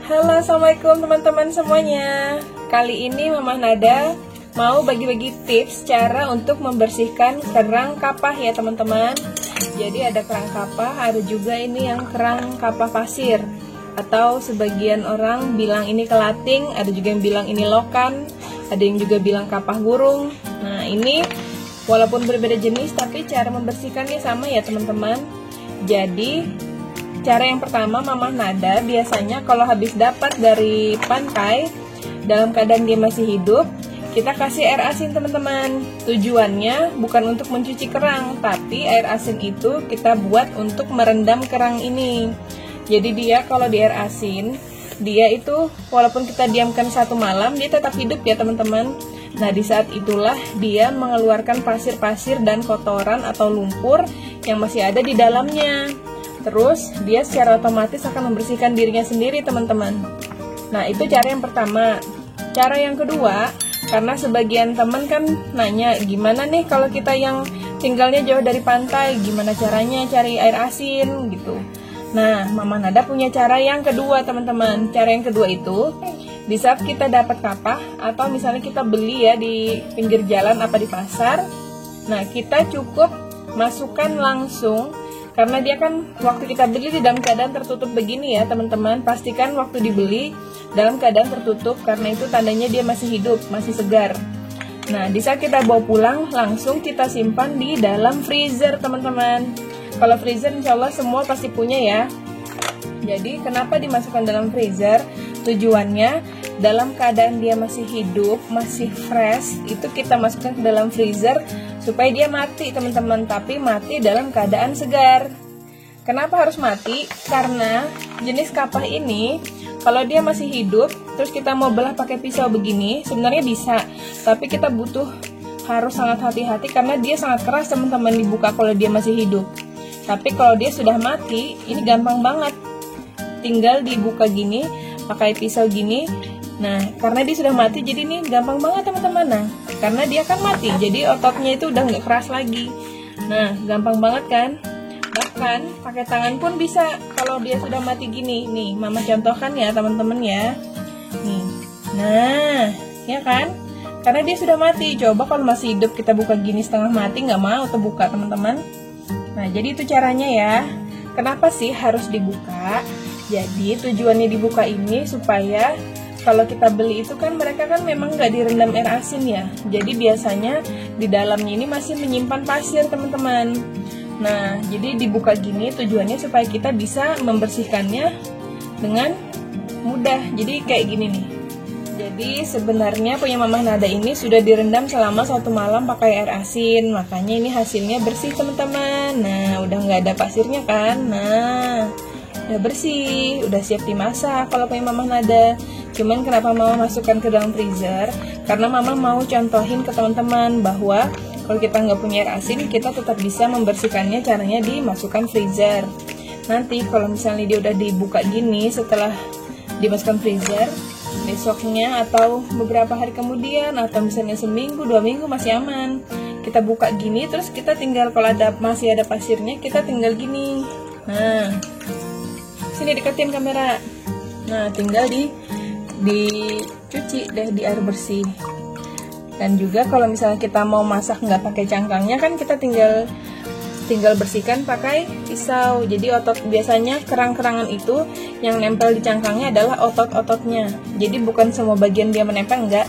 Halo, assalamualaikum teman-teman semuanya. Kali ini Mama Nada mau bagi-bagi tips cara untuk membersihkan kerang kapah ya teman-teman. Jadi ada kerang kapah, ada juga ini yang kerang kapah pasir, atau sebagian orang bilang ini kelating, ada juga yang bilang ini lokan, ada yang juga bilang kapah burung. Nah ini walaupun berbeda jenis tapi cara membersihkannya sama ya teman-teman. Jadi cara yang pertama, Mama Nada biasanya kalau habis dapat dari pantai dalam keadaan dia masih hidup, kita kasih air asin teman-teman. Tujuannya bukan untuk mencuci kerang, tapi air asin itu kita buat untuk merendam kerang ini. Jadi dia kalau di air asin, dia itu walaupun kita diamkan 1 malam, dia tetap hidup ya teman-teman. Nah di saat itulah dia mengeluarkan pasir-pasir dan kotoran atau lumpur yang masih ada di dalamnya. Terus dia secara otomatis akan membersihkan dirinya sendiri teman-teman. Nah itu cara yang pertama. Cara yang kedua, karena sebagian teman kan nanya gimana nih kalau kita yang tinggalnya jauh dari pantai, gimana caranya cari air asin gitu. Nah Mama Nada punya cara yang kedua teman-teman. Cara yang kedua itu, di saat kita dapat kapah atau misalnya kita beli ya di pinggir jalan apa di pasar, nah kita cukup masukkan langsung. Karena dia kan waktu kita beli di dalam keadaan tertutup begini ya teman-teman. Pastikan waktu dibeli dalam keadaan tertutup, karena itu tandanya dia masih hidup, masih segar. Nah di saat kita bawa pulang, langsung kita simpan di dalam freezer teman-teman. Kalau freezer insya Allah semua pasti punya ya. Jadi kenapa dimasukkan dalam freezer? Tujuannya dalam keadaan dia masih hidup, masih fresh, itu kita masukkan ke dalam freezer supaya dia mati teman-teman, tapi mati dalam keadaan segar. Kenapa harus mati? Karena jenis kapah ini kalau dia masih hidup terus kita mau belah pakai pisau begini sebenarnya bisa, tapi kita harus sangat hati-hati karena dia sangat keras teman-teman dibuka kalau dia masih hidup. Tapi kalau dia sudah mati ini gampang banget, tinggal dibuka gini pakai pisau gini. Nah karena dia sudah mati jadi ini gampang banget teman-teman. Nah karena dia kan mati jadi ototnya itu udah nggak keras lagi. Nah gampang banget kan. Bahkan pakai tangan pun bisa kalau dia sudah mati gini. Nih Mama contohkan ya teman-teman ya. Nih, nah ya kan, karena dia sudah mati. Coba kalau masih hidup kita buka gini setengah mati, nggak mau terbuka teman-teman. Nah jadi itu caranya ya. Kenapa sih harus dibuka? Jadi tujuannya dibuka ini supaya kalau kita beli itu kan mereka kan memang nggak direndam air asin ya. Jadi biasanya di dalamnya ini masih menyimpan pasir teman-teman. Nah jadi dibuka gini tujuannya supaya kita bisa membersihkannya dengan mudah. Jadi kayak gini nih. Jadi sebenarnya punya Mama Nada ini sudah direndam selama 1 malam pakai air asin. Makanya ini hasilnya bersih teman-teman. Nah udah nggak ada pasirnya kan. Nah udah bersih, udah siap dimasak kalau punya Mama Nada. Cuman kenapa Mama masukkan ke dalam freezer? Karena Mama mau contohin ke teman-teman bahwa kalau kita nggak punya air asin, kita tetap bisa membersihkannya. Caranya dimasukkan freezer. Nanti kalau misalnya dia udah dibuka gini setelah dimasukkan freezer, besoknya atau beberapa hari kemudian atau misalnya seminggu, 2 minggu masih aman. Kita buka gini terus kita tinggal kalau masih ada pasirnya kita tinggal gini. Nah, sini deketin kamera. Nah, tinggal dicuci deh di air bersih. Dan juga kalau misalnya kita mau masak nggak pakai cangkangnya kan kita tinggal bersihkan pakai pisau. Jadi biasanya kerang-kerangan itu yang nempel di cangkangnya adalah otot-ototnya. Jadi bukan semua bagian dia menempel, enggak.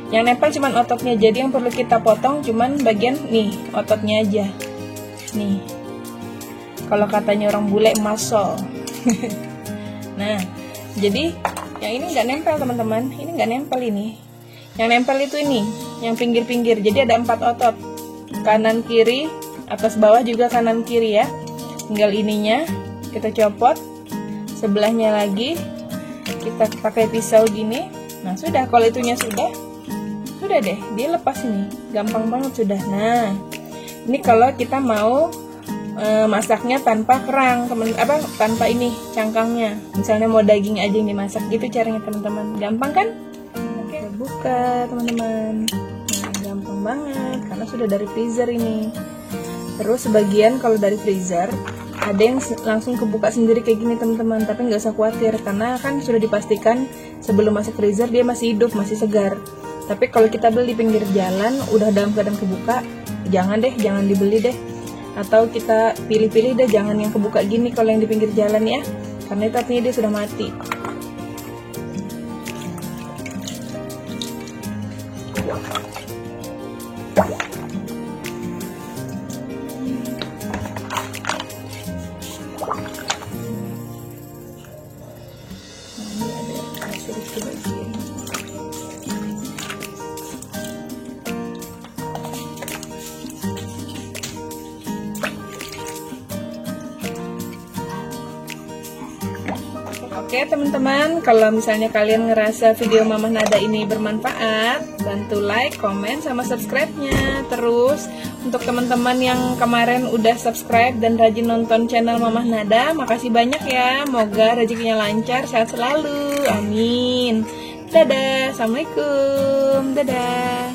Yang nempel cuman ototnya. Jadi yang perlu kita potong cuman bagian nih ototnya aja. Nih, kalau katanya orang bule muscle. Nah jadi yang ini nggak nempel teman-teman, ini nggak nempel ini. Yang nempel itu ini, yang pinggir-pinggir. Jadi ada 4 otot, kanan kiri, atas bawah juga kanan kiri ya. Tinggal ininya kita copot, sebelahnya lagi kita pakai pisau gini. Nah sudah, kalau itunya sudah deh, dia lepas ini, gampang banget sudah. Nah ini kalau kita mau masaknya tanpa kerang tanpa ini cangkangnya, misalnya mau daging aja yang dimasak gitu caranya teman-teman. Gampang kan? Oke, buka teman-teman. Nah, gampang banget karena sudah dari freezer ini. Terus sebagian kalau dari freezer ada yang langsung kebuka sendiri kayak gini teman-teman, tapi nggak usah khawatir karena kan sudah dipastikan sebelum masuk freezer dia masih hidup, masih segar. Tapi kalau kita beli di pinggir jalan udah dalam keadaan kebuka, jangan dibeli deh. Atau kita pilih-pilih deh, jangan yang kebuka gini kalau yang di pinggir jalan ya, karena itu artinya dia sudah mati. Ini ada hasil sebagian. Oke teman-teman, kalau misalnya kalian ngerasa video Mamah Nada ini bermanfaat, bantu like, komen, sama subscribe-nya. Terus untuk teman-teman yang kemarin udah subscribe dan rajin nonton channel Mamah Nada, makasih banyak ya. Moga rezekinya lancar, sehat selalu, amin. Dadah, assalamualaikum, dadah.